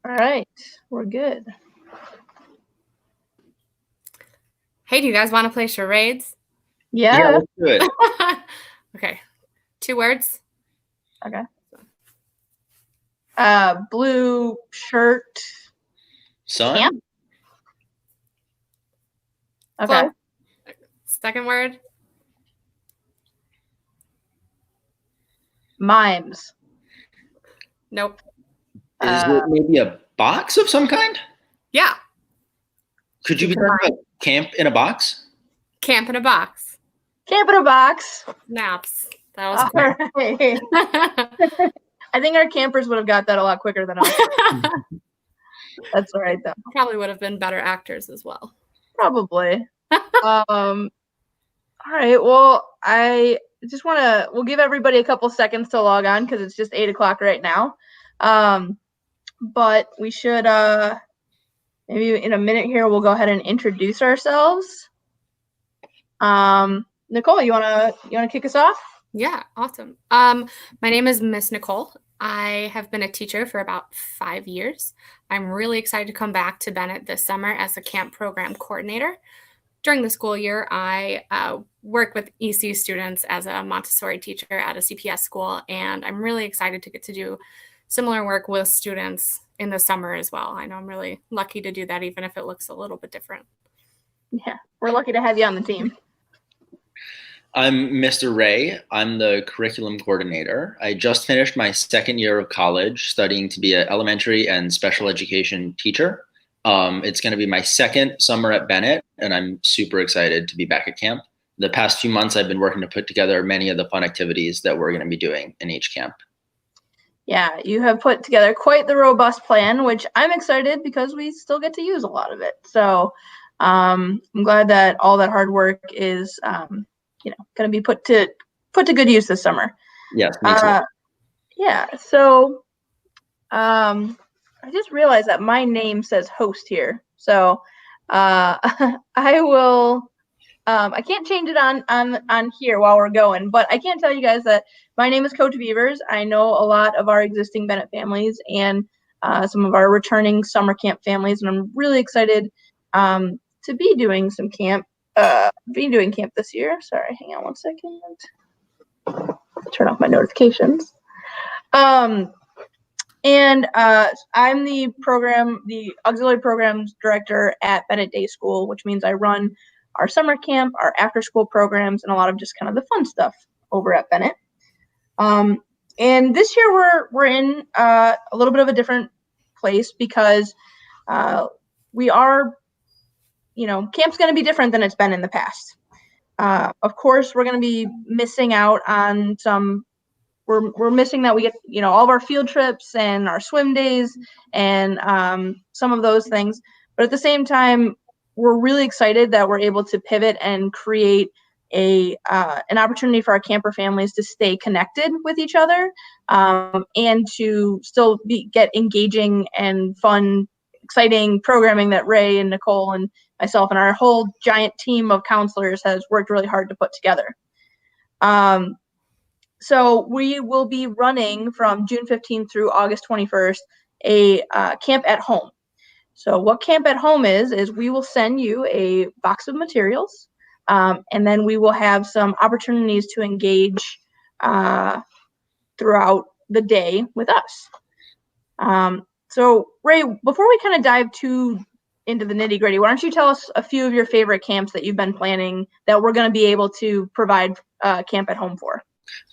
All right, we're good. Hey, do you guys want to play charades? Yeah. let's do it. Okay. 2 words. Okay. Blue shirt. Sun? Camp. Okay. Second word. Mimes. Nope. Is it maybe a box of some kind? Yeah. Could you be talking about camp in a box? Camp in a box. Camp in a box. Naps. That was All right. I think our campers would have got that a lot quicker than us. That's all right, though. Probably would have been better actors as well. Probably. All right. Well, I just we'll give everybody a couple seconds to log on because it's just 8 o'clock right now. But we should, maybe in a minute here, we'll go ahead and introduce ourselves. Nicole, you wanna kick us off? Yeah, awesome. My name is Miss Nicole. I have been a teacher for about 5 years. I'm really excited to come back to Bennett this summer as a camp program coordinator. During the school year, I work with EC students as a Montessori teacher at a CPS school, and I'm really excited to get to do similar work with students in the summer as well. I know I'm really lucky to do that, even if it looks a little bit different. Yeah, we're lucky to have you on the team. I'm Mr. Ray. I'm the curriculum coordinator. I just finished my second year of college studying to be an elementary and special education teacher. It's going to be my second summer at Bennett, and I'm super excited to be back at camp. The past few months, I've been working to put together many of the fun activities that we're going to be doing in each camp. Yeah, you have put together quite the robust plan, which I'm excited because we still get to use a lot of it. So I'm glad that all that hard work is going to be put to good use this summer. Yes, me too. Yeah, so I just realized that my name says host here. So I will I can't change it on here while we're going, but I can tell you guys that my name is Coach Beavers. I know a lot of our existing Bennett families and some of our returning summer camp families, and I'm really excited to be doing some camp. Doing camp this year. Sorry, hang on one second. Turn off my notifications. And I'm the auxiliary programs director at Bennett Day School, which means I run our summer camp, our after-school programs, and a lot of just kind of the fun stuff over at Bennett. And this year we're in a little bit of a different place because we are, camp's going to be different than it's been in the past. Of course, we're going to be missing out on some. We're missing that we get all of our field trips and our swim days and some of those things. But at the same time, we're really excited that we're able to pivot and create an opportunity for our camper families to stay connected with each other and to still get engaging and fun, exciting programming that Ray and Nicole and myself and our whole giant team of counselors has worked really hard to put together. So we will be running from June 15th through August 21st a camp at home. So what Camp at Home is we will send you a box of materials, and then we will have some opportunities to engage throughout the day with us. So Ray, before we kind of dive into the nitty gritty, why don't you tell us a few of your favorite camps that you've been planning that we're going to be able to provide Camp at Home for?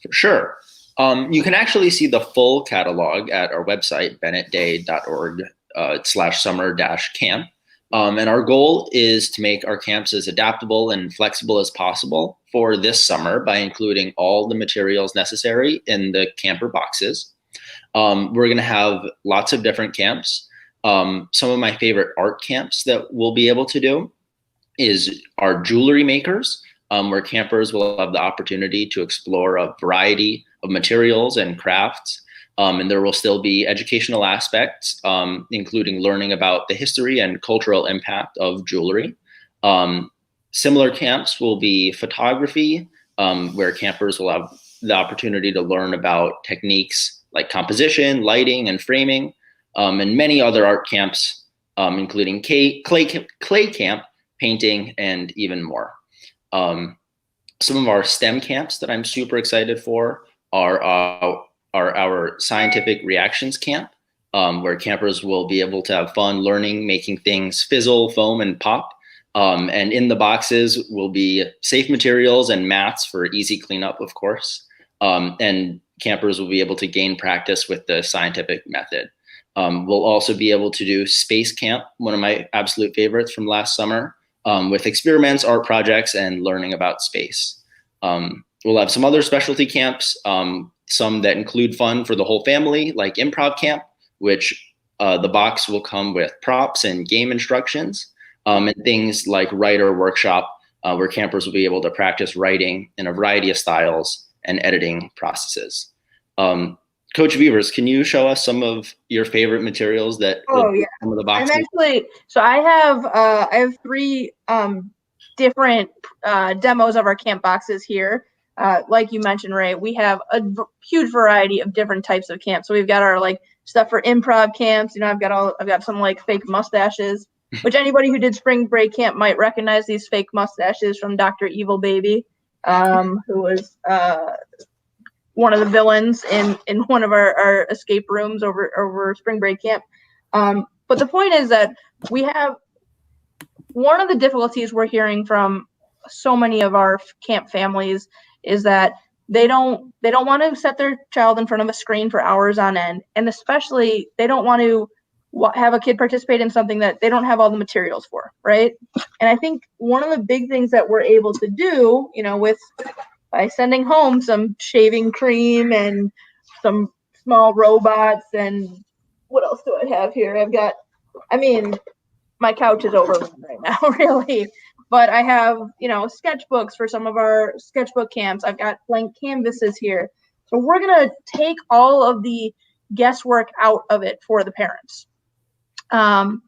For sure. You can actually see the full catalog at our website, bennettday.org /summer-camp. And our goal is to make our camps as adaptable and flexible as possible for this summer by including all the materials necessary in the camper boxes. We're going to have lots of different camps. Some of my favorite art camps that we'll be able to do is our jewelry makers, where campers will have the opportunity to explore a variety of materials and crafts. And there will still be educational aspects, including learning about the history and cultural impact of jewelry. Similar camps will be photography, where campers will have the opportunity to learn about techniques like composition, lighting, and framing. and many other art camps, including clay camp, painting, and even more. Some of our STEM camps that I'm super excited for are our scientific reactions camp, where campers will be able to have fun learning, making things fizzle, foam, and pop. And in the boxes will be safe materials and mats for easy cleanup, of course. And campers will be able to gain practice with the scientific method. We'll also be able to do space camp, one of my absolute favorites from last summer, with experiments, art projects, and learning about space. We'll have some other specialty camps, some that include fun for the whole family, like Improv Camp, which the box will come with props and game instructions, and things like writer workshop, where campers will be able to practice writing in a variety of styles and editing processes. Coach Beavers, can you show us some of your favorite materials that some of the boxes? I have 3 different demos of our camp boxes here. Like you mentioned, Ray, we have a huge variety of different types of camps. So we've got our like stuff for improv camps. You know, I've got some like fake mustaches, which anybody who did spring break camp might recognize these fake mustaches from Dr. Evil Baby, who was one of the villains in one of our escape rooms over spring break camp. But the point is that we have one of the difficulties we're hearing from so many of our camp families is that they don't want to set their child in front of a screen for hours on end, and especially they don't want to have a kid participate in something that they don't have all the materials for, right? And I think one of the big things that we're able to do, you know, by sending home some shaving cream and some small robots, and what else do I have here? My couch is overrun right now, really. But I have, you know, sketchbooks for some of our sketchbook camps. I've got blank canvases here. So we're going to take all of the guesswork out of it for the parents. And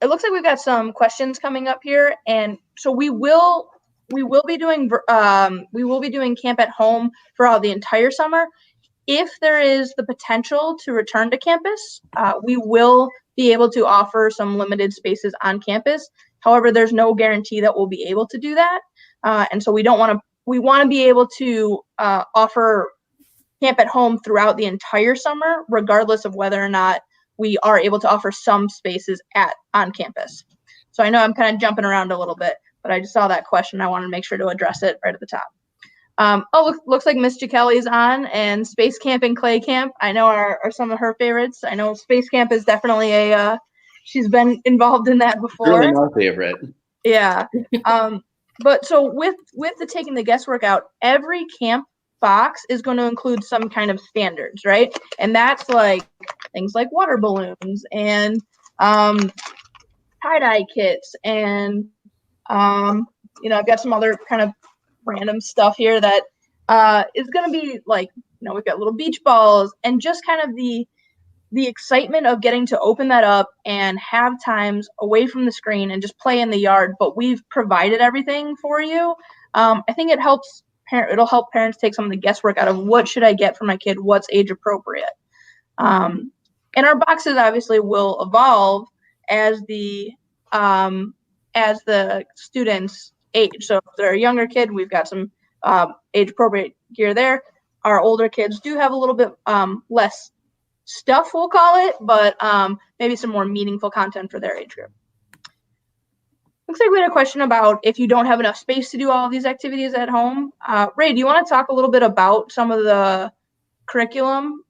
it looks like we've got some questions coming up here. And so we will be doing camp at home throughout the entire summer. If there is the potential to return to campus, we will be able to offer some limited spaces on campus. However, there's no guarantee that we'll be able to do that. And so we want to be able to offer camp at home throughout the entire summer, regardless of whether or not we are able to offer some spaces on campus. So I know I'm kind of jumping around a little bit, but I just saw that question. I wanted to make sure to address it right at the top. Looks like Miss Kelly's on, and space camp and clay camp, I know are some of her favorites. I know space camp is definitely she's been involved in that before. Really my favorite. Yeah. But so with the taking the guesswork out, every camp box is going to include some kind of standards, right? And that's like things like water balloons and tie-dye kits, and I've got some other kind of random stuff here that is going to be like, we've got little beach balls, and just kind of the excitement of getting to open that up and have times away from the screen and just play in the yard, but we've provided everything for you. I think it'll help parents take some of the guesswork out of what should I get for my kid, what's age appropriate. And our boxes obviously will evolve as the students age. So if they're a younger kid, we've got some age appropriate gear there. Our older kids do have a little bit less stuff, we'll call it, but maybe some more meaningful content for their age group. Looks like we had a question about if you don't have enough space to do all of these activities at home. Ray, do you want to talk a little bit about some of the curriculum?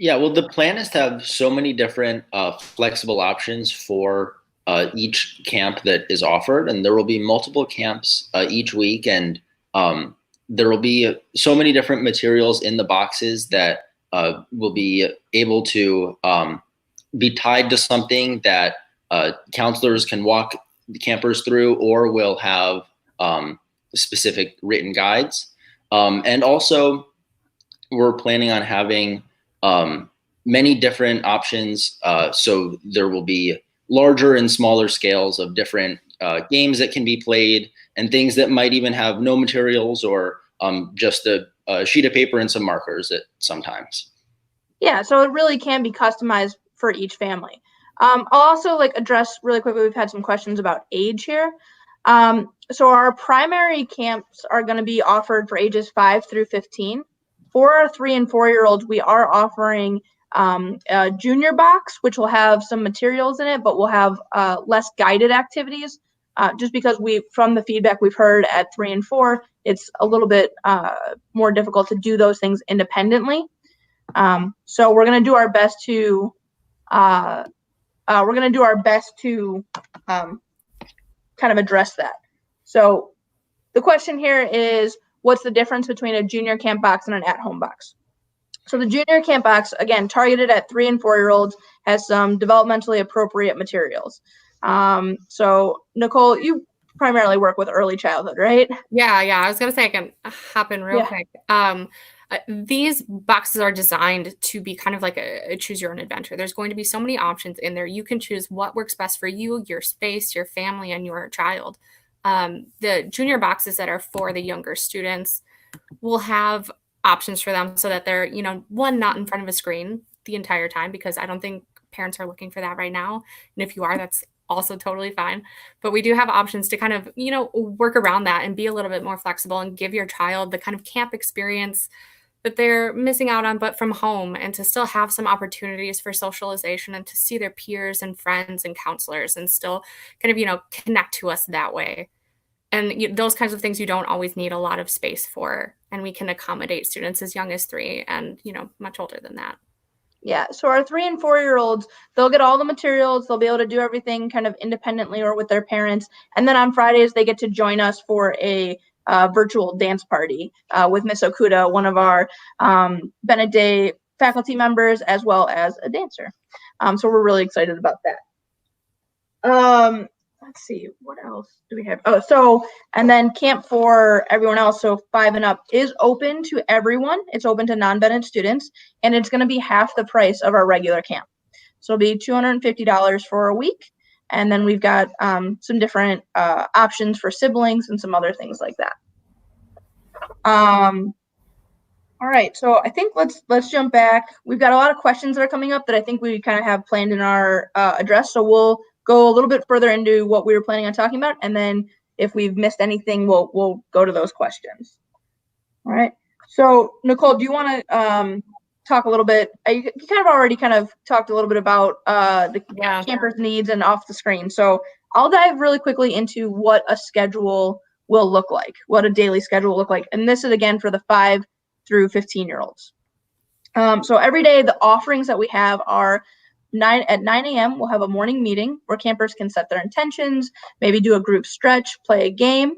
Yeah, well, the plan is to have so many different flexible options for each camp that is offered, and there will be multiple camps each week, and there will be so many different materials in the boxes that will be able to be tied to something that counselors can walk the campers through, or will have specific written guides. And also, we're planning on having many different options. So there will be larger and smaller scales of different games that can be played, and things that might even have no materials, or just a sheet of paper and some markers at sometimes. Yeah, so it really can be customized for each family. I'll also address really quickly, we've had some questions about age here. So our primary camps are going to be offered for ages 5 through 15. For our 3 and 4-year-olds, we are offering a junior box, which will have some materials in it, but we'll have less guided activities. Just because from the feedback we've heard at 3 and 4, it's a little bit more difficult to do those things independently. So we're going to do our best to kind of address that. So the question here is, what's the difference between a junior camp box and an at-home box? So the junior camp box, again, targeted at 3 and 4-year-olds, has some developmentally appropriate materials. So Nicole, you primarily work with early childhood, right? Yeah. I was going to say, I can hop in real quick. These boxes are designed to be kind of like a choose your own adventure. There's going to be so many options in there. You can choose what works best for you, your space, your family, and your child. The junior boxes that are for the younger students will have options for them so that they're, one, not in front of a screen the entire time, because I don't think parents are looking for that right now. And if you are, that's also totally fine. But we do have options to kind of, work around that and be a little bit more flexible and give your child the kind of camp experience that they're missing out on, but from home, and to still have some opportunities for socialization and to see their peers and friends and counselors and still kind of, connect to us that way. And those kinds of things you don't always need a lot of space for. And we can accommodate students as young as 3 and, much older than that. Yeah, so our 3 and 4-year-olds, they'll get all the materials. They'll be able to do everything kind of independently or with their parents. And then on Fridays, they get to join us for a virtual dance party with Miss Okuda, one of our Bennett Day faculty members, as well as a dancer. So we're really excited about that. Let's see, what else do we have? And then camp for everyone else, so 5 and up, is open to everyone. It's open to non-Bennett students, and it's going to be half the price of our regular camp. So it'll be $250 for a week. And then we've got some different options for siblings and some other things like that. All right, so I think let's jump back. We've got a lot of questions that are coming up that I think we kind of have planned in our address. So we'll go a little bit further into what we were planning on talking about, and then if we've missed anything, we'll go to those questions. All right. So Nicole, do you want to talk a little bit? You kind of already talked a little bit about the campers' needs and off the screen. So I'll dive really quickly into what a schedule will look like, what a daily schedule will look like. And this is, again, for the 5 through 15-year-olds. So every day, the offerings that we have are at 9 a.m., we'll have a morning meeting where campers can set their intentions, maybe do a group stretch, play a game.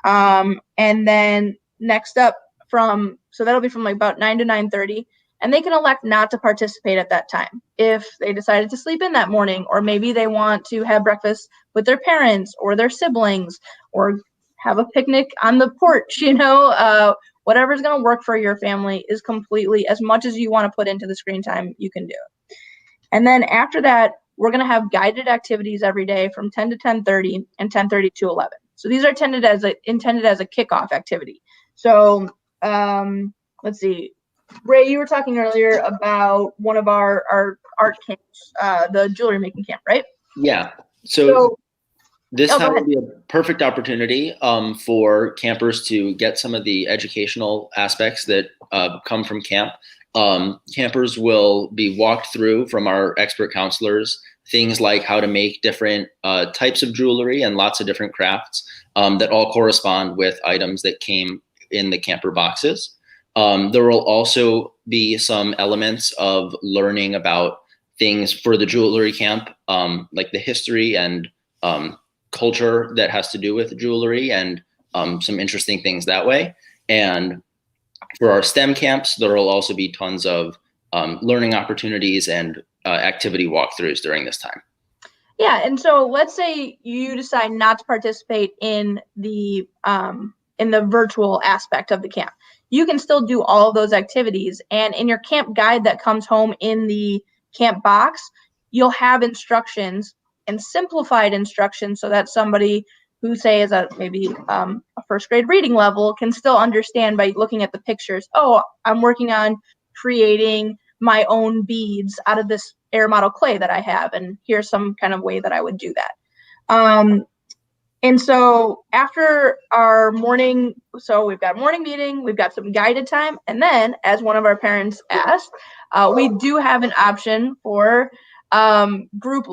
And then next up so that'll be from about 9 to 9:30. And they can elect not to participate at that time if they decided to sleep in that morning, or maybe they want to have breakfast with their parents or their siblings, or have a picnic on the porch, whatever's going to work for your family is completely, as much as you want to put into the screen time, you can do it. And then after that, we're going to have guided activities every day from 10 to 10:30 and 10:30 to 11. So these are intended as a kickoff activity. So let's see. Ray, you were talking earlier about one of our art camps, the jewelry making camp, right? Yeah. So this time would be a perfect opportunity for campers to get some of the educational aspects that come from camp. Campers will be walked through from our expert counselors, things like how to make different types of jewelry and lots of different crafts that all correspond with items that came in the camper boxes. There will also be some elements of learning about things for the jewelry camp, like the history and culture that has to do with jewelry, and some interesting things that way. And for our STEM camps, there will also be tons of learning opportunities and activity walkthroughs during this time. Yeah, and so let's say you decide not to participate in the virtual aspect of the camp. You can still do all of those activities, and in your camp guide that comes home in the camp box, you'll have instructions and simplified instructions so that somebody who, say, is at maybe a first grade reading level can still understand by looking at the pictures. Oh, I'm working on creating my own beads out of this air model clay that I have, and here's some kind of way that I would do that. And so after our morning, so we've got morning meeting, we've got some guided time, and then as one of our parents asked, we do have an option for group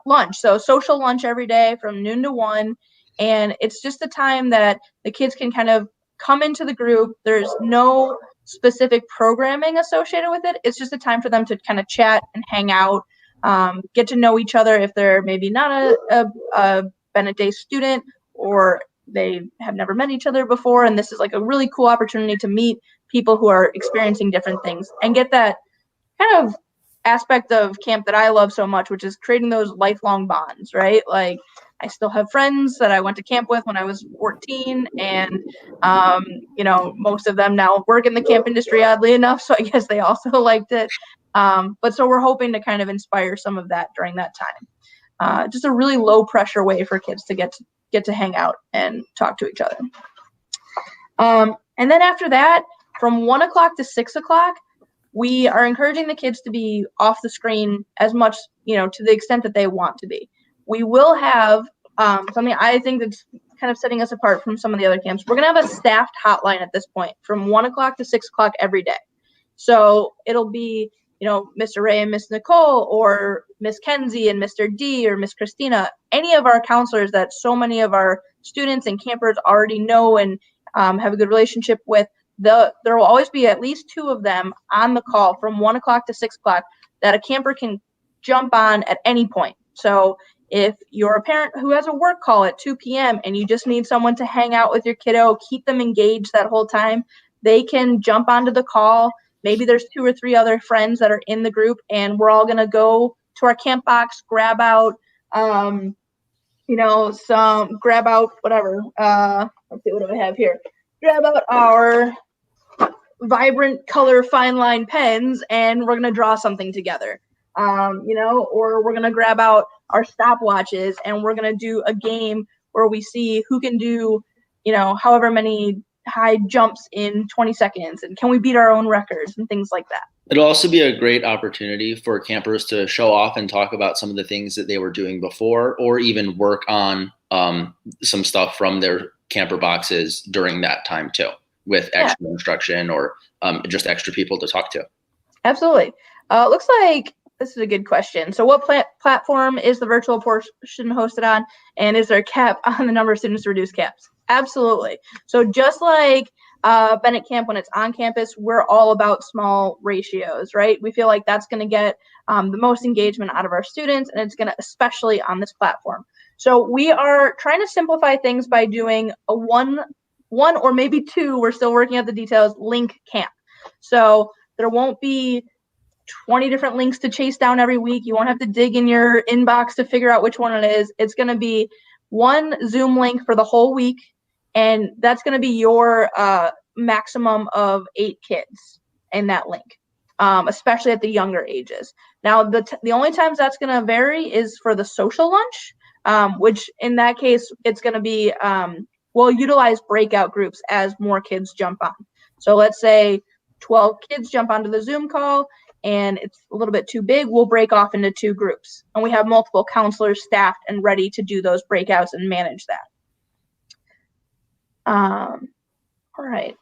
lunch. So social lunch every day from noon to 1, and it's just the time that the kids can kind of come into the group. There's no specific programming associated with it. It's just a time for them to kind of chat and hang out, get to know each other if they're maybe not a Bennett Day student, or they have never met each other before, and this is like a really cool opportunity to meet people who are experiencing different things and get that kind of aspect of camp that I love so much, which is creating those lifelong bonds, right? Like, I still have friends that I went to camp with when I was 14, and most of them now work in the camp industry, oddly enough, so I guess they also liked it. But so we're hoping to kind of inspire some of that during that time. Just a really low pressure way for kids to get to hang out and talk to each other. And then after that, from 1 o'clock to 6 o'clock, we are encouraging the kids to be off the screen as much, to the extent that they want to be. We will have something I think that's kind of setting us apart from some of the other camps. We're going to have a staffed hotline at this point from 1 o'clock to 6 o'clock every day. So it'll be, Mr. Ray and Miss Nicole, or Miss Kenzie and Mr. D, or Miss Christina, any of our counselors that so many of our students and campers already know and have a good relationship with. There will always be at least 2 of them on the call from 1 o'clock to 6 o'clock that a camper can jump on at any point. So if you're a parent who has a work call at 2 p.m. and you just need someone to hang out with your kiddo, keep them engaged that whole time, they can jump onto the call. Maybe there's 2 or 3 other friends that are in the group, and we're all going to go to our camp box, grab out, whatever. Let's see, what do I have here? Grab out our vibrant color fine line pens, and we're going to draw something together. Or we're going to grab out our stopwatches, and we're going to do a game where we see who can do, however many high jumps in 20 seconds, and can we beat our own records and things like that. It'll also be a great opportunity for campers to show off and talk about some of the things that they were doing before, or even work on some stuff from their camper boxes during that time too, with extra instruction or just extra people to talk to. Absolutely. Looks like this is a good question. So what platform is the virtual portion hosted on, and is there a cap on the number of students to reduce caps? Absolutely. So just like Bennett Camp, when it's on campus, we're all about small ratios, right? We feel like that's going to get the most engagement out of our students, and it's going to, especially on this platform. So we are trying to simplify things by doing a one or maybe 2, we're still working out the details, link camp. So there won't be 20 different links to chase down every week. You won't have to dig in your inbox to figure out which one it is. It's going to be one Zoom link for the whole week, and that's going to be your maximum of 8 kids in that link, especially at the younger ages. Now, the only times that's going to vary is for the social lunch, which in that case, it's going to be, we'll utilize breakout groups as more kids jump on. So let's say 12 kids jump onto the Zoom call, and it's a little bit too big, we'll break off into 2 groups. And we have multiple counselors staffed and ready to do those breakouts and manage that. All right.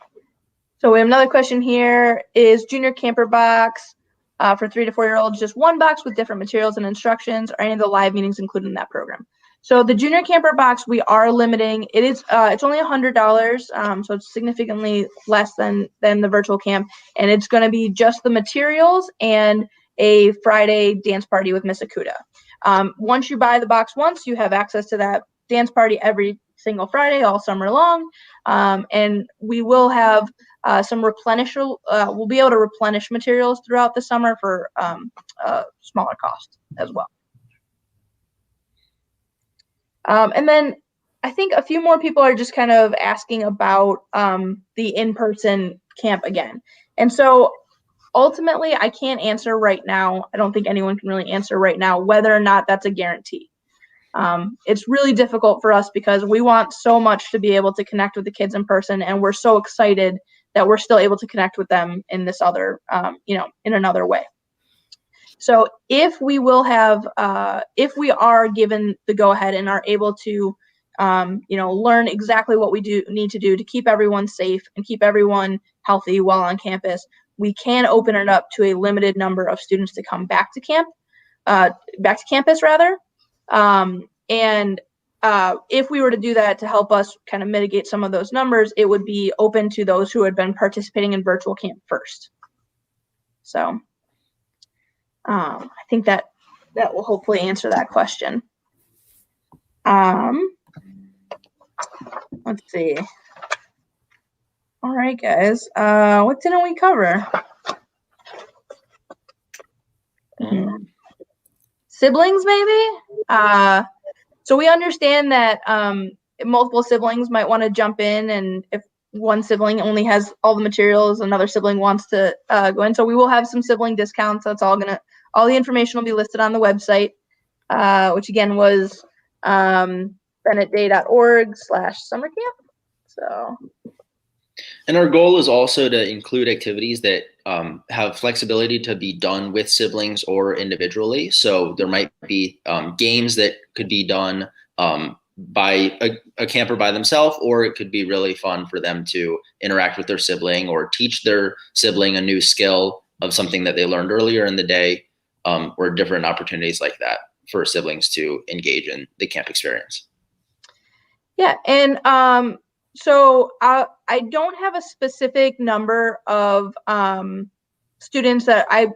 So we have another question here. Is junior camper box for 3 to 4-year-olds just one box with different materials and instructions, or any of the live meetings included in that program? So the junior camper box, we are limiting. It is it's only $100, so it's significantly less than the virtual camp, and it's going to be just the materials and a Friday dance party with Miss Akuda. Once you buy the box once, you have access to that dance party every single Friday all summer long, and we will have some we'll be able to replenish materials throughout the summer for a smaller cost as well. And then I think a few more people are just kind of asking about the in-person camp again. And so ultimately, I can't answer right now. I don't think anyone can really answer right now whether or not that's a guarantee. It's really difficult for us because we want so much to be able to connect with the kids in person, and we're so excited that we're still able to connect with them in this other, in another way. So if we will have, if we are given the go-ahead and are able to, learn exactly what we need to do to keep everyone safe and keep everyone healthy while on campus, we can open it up to a limited number of students to come back to campus rather. If we were to do that to help us kind of mitigate some of those numbers, it would be open to those who had been participating in virtual camp first. So I think that will hopefully answer that question. Let's see. All right, guys. What didn't we cover? Siblings, maybe? So we understand that multiple siblings might want to jump in, and if one sibling only has all the materials, another sibling wants to go in. So we will have some sibling discounts. That's all the information will be listed on the website, which again was bennettday.org/summercamp. So. And our goal is also to include activities that have flexibility to be done with siblings or individually. So there might be games that could be done by a camper by themselves, or it could be really fun for them to interact with their sibling or teach their sibling a new skill of something that they learned earlier in the day, or different opportunities like that for siblings to engage in the camp experience. Yeah, and so I don't have a specific number of students that I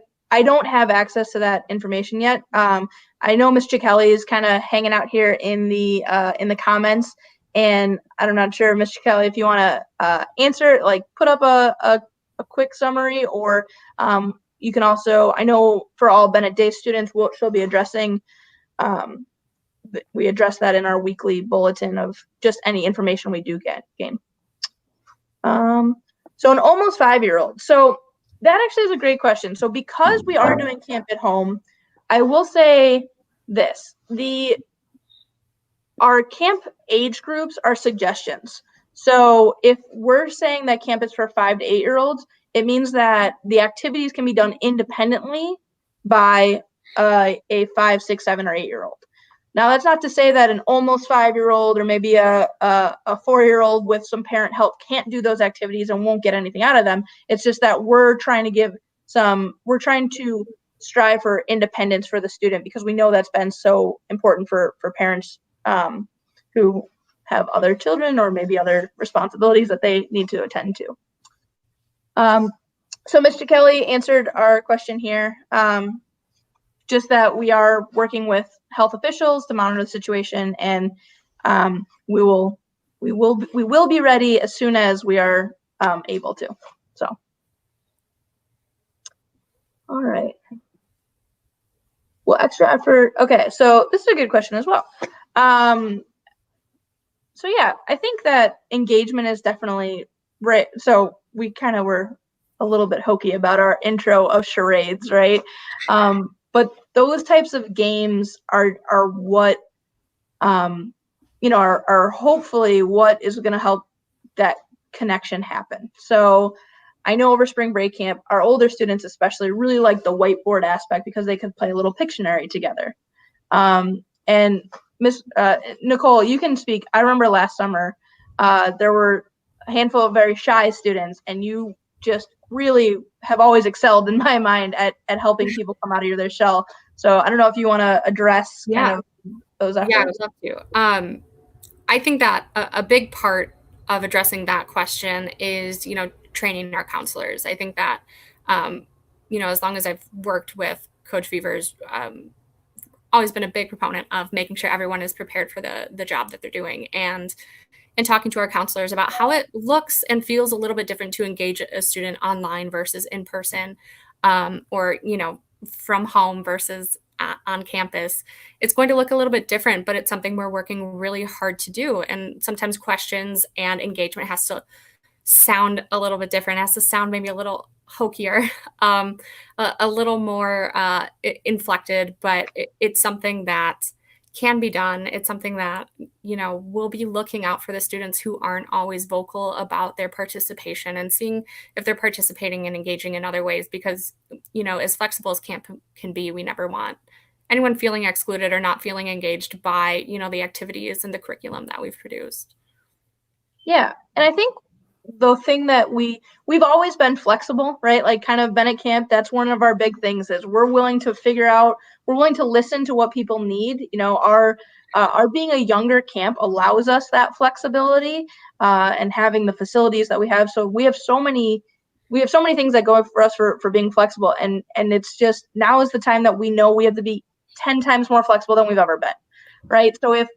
don't have access to that information yet. I know Ms. Chichelli is kind of hanging out here in the comments, and I'm not sure, Ms. Chichelli, if you want to answer, like put up a quick summary, or you can also, I know for all Bennett Day students, she'll be addressing. We address that in our weekly bulletin of just any information we do gain. So an almost 5-year-old. So that actually is a great question. So because we are doing camp at home, I will say this: our camp age groups are suggestions. So if we're saying that camp is for 5 to 8-year-olds, it means that the activities can be done independently by a 5, 6, 7, or 8-year-old. Now, that's not to say that an almost 5-year-old or maybe a 4-year-old with some parent help can't do those activities and won't get anything out of them. It's just that we're trying to strive for independence for the student, because we know that's been so important for parents who have other children or maybe other responsibilities that they need to attend to. So Mr. Kelly answered our question here. Just that we are working with health officials to monitor the situation, and we will be ready as soon as we are able to. So, all right. Well, extra effort. Okay, so this is a good question as well. So yeah, I think that engagement is definitely right. So we kind of were a little bit hokey about our intro of charades, right? But those types of games are what, are hopefully what is going to help that connection happen. So I know over spring break camp, our older students especially really like the whiteboard aspect because they could play a little Pictionary together. And Miss Nicole, you can speak. I remember last summer, there were a handful of very shy students, and you just really have always excelled in my mind at helping people come out of their shell. So I don't know if you want to address kind of those efforts. Yeah, I would love to. I think that a big part of addressing that question is, training our counselors. I think that, as long as I've worked with Coach Fever's, always been a big proponent of making sure everyone is prepared for the job that they're doing, and talking to our counselors about how it looks and feels a little bit different to engage a student online versus in person, or, from home versus on campus. It's going to look a little bit different, but it's something we're working really hard to do. And sometimes questions and engagement has to sound a little bit different. It has to sound maybe a little hokier, a little more inflected, but it's something that can be done. It's something that, we'll be looking out for the students who aren't always vocal about their participation and seeing if they're participating and engaging in other ways, because, as flexible as camp can be, we never want anyone feeling excluded or not feeling engaged by, the activities and the curriculum that we've produced. Yeah. And I think the thing that we've always been flexible, right? Like kind of Bennett Camp, that's one of our big things is we're willing to listen to what people need. Our being a younger camp allows us that flexibility and having the facilities that we have. So we have so many things that go for us for being flexible. And it's just now is the time that we know we have to be 10 times more flexible than we've ever been, right? So if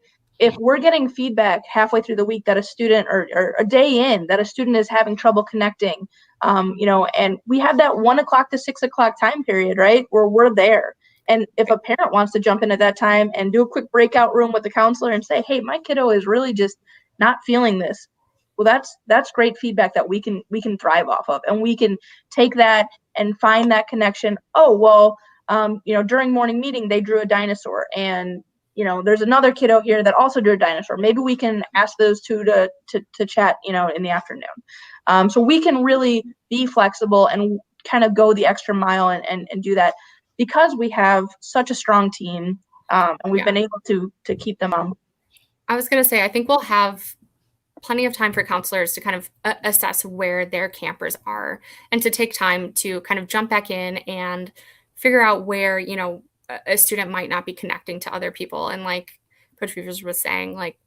we're getting feedback halfway through the week that a student or a day in that a student is having trouble connecting, and we have that 1 o'clock to 6 o'clock time period, right, where we're there. And if a parent wants to jump in at that time and do a quick breakout room with the counselor and say, hey, my kiddo is really just not feeling this. Well, that's great feedback that we can thrive off of, and we can take that and find that connection. Oh, well, during morning meeting, they drew a dinosaur, and there's another kiddo here that also drew a dinosaur. Maybe we can ask those two to chat, in the afternoon. So we can really be flexible and kind of go the extra mile and do that because we have such a strong team, and we've been able to keep them on. I was going to say, I think we'll have plenty of time for counselors to kind of assess where their campers are and to take time to kind of jump back in and figure out where, a student might not be connecting to other people. And like Coach Beavers was saying, like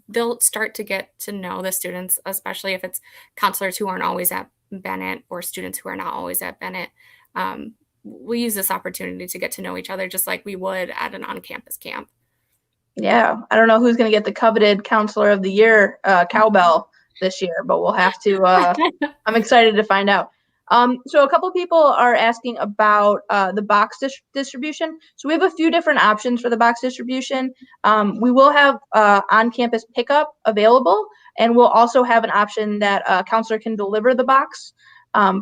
they'll start to get to know the students, especially if it's counselors who aren't always at Bennett or students who are not always at Bennett. We use this opportunity to get to know each other just like we would at an on-campus camp. Yeah, I don't know who's going to get the coveted Counselor of the Year cowbell this year, but we'll have to. I'm excited to find out. So a couple people are asking about the box distribution. So we have a few different options for the box distribution. We will have on-campus pickup available, and we'll also have an option that a counselor can deliver the box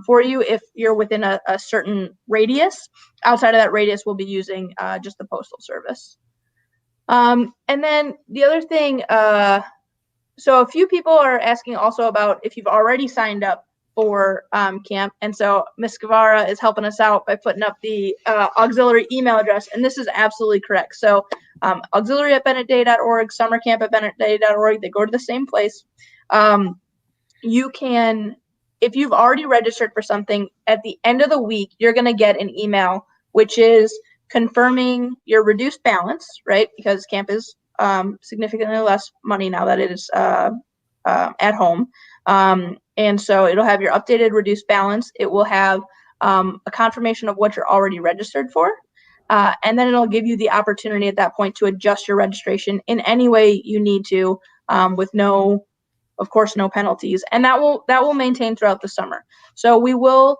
for you if you're within a certain radius. Outside of that radius, we'll be using just the postal service. And then the other thing, so a few people are asking also about if you've already signed up for camp. And so Ms. Guevara is helping us out by putting up the auxiliary email address. And this is absolutely correct. So auxiliary@bennettday.org, summercamp@bennettday.org, they go to the same place. You can, if you've already registered for something, at the end of the week, you're going to get an email, which is confirming your reduced balance, right? Because camp is significantly less money now that it is at home. And so it'll have your updated reduced balance. It will have a confirmation of what you're already registered for. And then it'll give you the opportunity at that point to adjust your registration in any way you need to, with of course, no penalties. And that will maintain throughout the summer. So we will,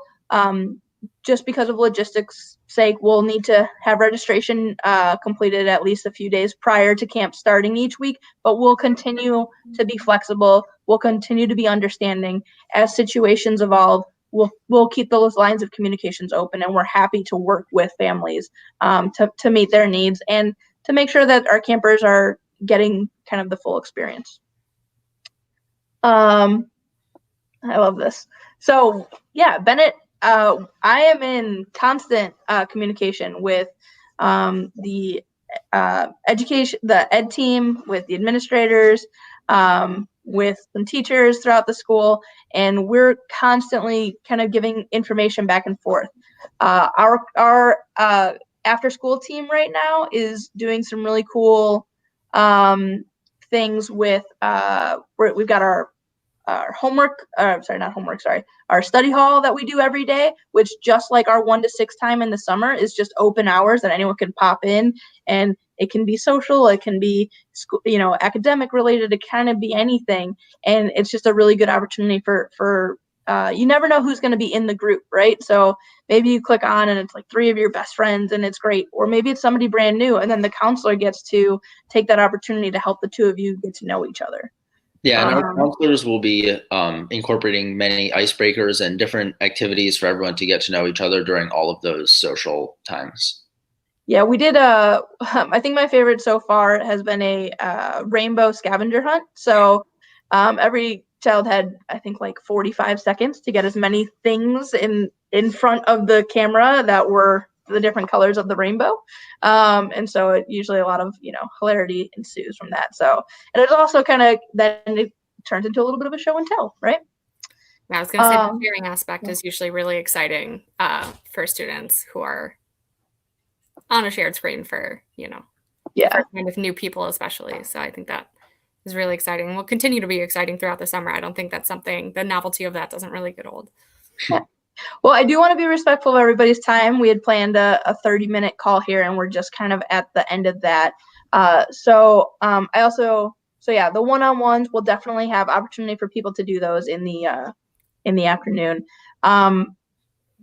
just because of logistics sake, we'll need to have registration completed at least a few days prior to camp starting each week, but we'll continue to be flexible. We'll continue to be understanding as situations evolve. We'll keep those lines of communications open, and we're happy to work with families to meet their needs and to make sure that our campers are getting kind of the full experience. I love this. So yeah, Bennett, I am in constant communication with the education, the ed team, with the administrators, with some teachers throughout the school, and we're constantly kind of giving information back and forth. Our after school team right now is doing some really cool things with we've got our our study hall that we do every day, which just like our 1 to 6 time in the summer is just open hours that anyone can pop in, and it can be social, it can be academic related, it kind of be anything, and it's just a really good opportunity for you never know who's going to be in the group, right? So maybe you click on and it's like 3 of your best friends and it's great, or maybe it's somebody brand new, and then the counselor gets to take that opportunity to help the two of you get to know each other. Yeah, and our counselors will be incorporating many icebreakers and different activities for everyone to get to know each other during all of those social times. Yeah, we did I think my favorite so far has been a rainbow scavenger hunt. So every child had, I think, like 45 seconds to get as many things in front of the camera that were the different colors of the rainbow. And so it usually a lot of, hilarity ensues from that. So, and it's also kind of, then it turns into a little bit of a show and tell, right? I was going to say the sharing aspect is usually really exciting for students who are on a shared screen for, for kind of new people especially. So I think that is really exciting. Will continue to be exciting throughout the summer. I don't think that's something, the novelty of that doesn't really get old. Yeah. Well, I do want to be respectful of everybody's time. We had planned a 30-minute call here, and we're just kind of at the end of that. So the one-on-ones, we'll definitely have opportunity for people to do those in the afternoon.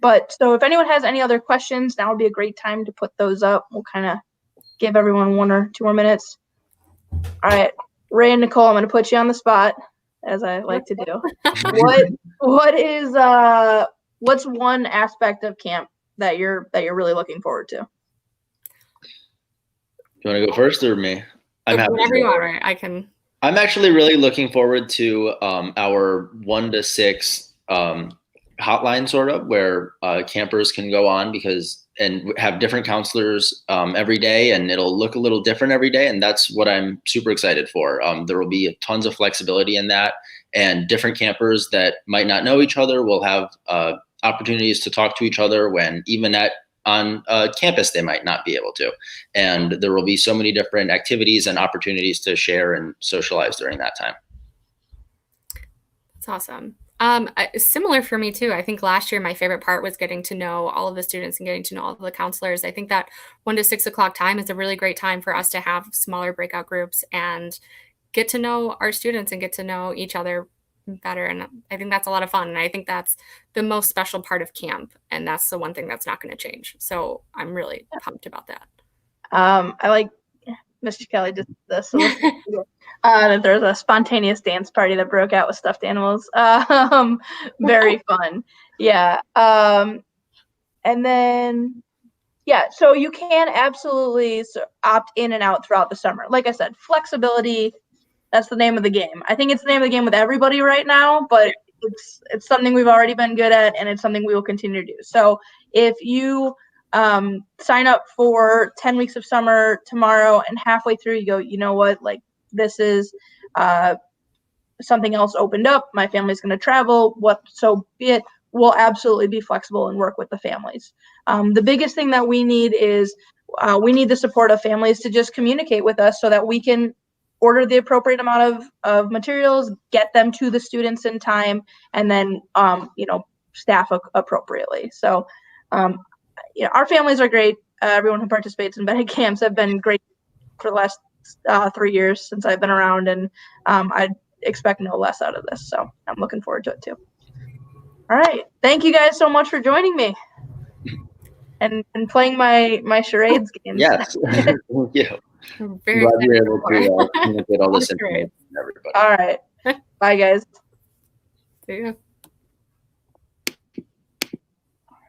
But so if anyone has any other questions, now would be a great time to put those up. We'll kind of give everyone 1 or 2 more minutes. All right, Ray and Nicole, I'm going to put you on the spot, as I like to do. What's one aspect of camp that you're really looking forward to? You want to go first or me? I'm happy. Whatever you want, right? I can. I'm actually really looking forward to our 1 to 6 hotline, sort of, where campers can go on and have different counselors every day, and it'll look a little different every day. And that's what I'm super excited for. There will be tons of flexibility in that, and different campers that might not know each other will have opportunities to talk to each other when even on campus they might not be able to. And there will be so many different activities and opportunities to share and socialize during that time. That's awesome. Similar for me too. I think last year my favorite part was getting to know all of the students and getting to know all of the counselors. I think that 1 to 6 o'clock time is a really great time for us to have smaller breakout groups and get to know our students and get to know each other better. And I think that's a lot of fun. And I think that's the most special part of camp. And that's the one thing that's not going to change. So I'm really pumped about that. I like Mr. Kelly did this. There's a spontaneous dance party that broke out with stuffed animals. Very fun. Yeah. And then, so you can absolutely opt in and out throughout the summer. Like I said, flexibility, that's the name of the game. I think it's the name of the game with everybody right now, but it's something we've already been good at, and it's something we will continue to do. So if you sign up for 10 weeks of summer tomorrow and halfway through you go, you know what, like this is something else opened up, my family's going to travel, so be it. We'll absolutely be flexible and work with the families. The biggest thing that we need is we need the support of families to just communicate with us so that we can order the appropriate amount of materials, get them to the students in time, and then staff appropriately. So our families are great. Everyone who participates in Bennett camps have been great for the last 3 years since I've been around, and I expect no less out of this. So I'm looking forward to it too. All right, thank you guys so much for joining me and playing my charades games. Yes, thank you. I'm very glad we were able to communicate all this information to everybody. All right, bye guys. See you.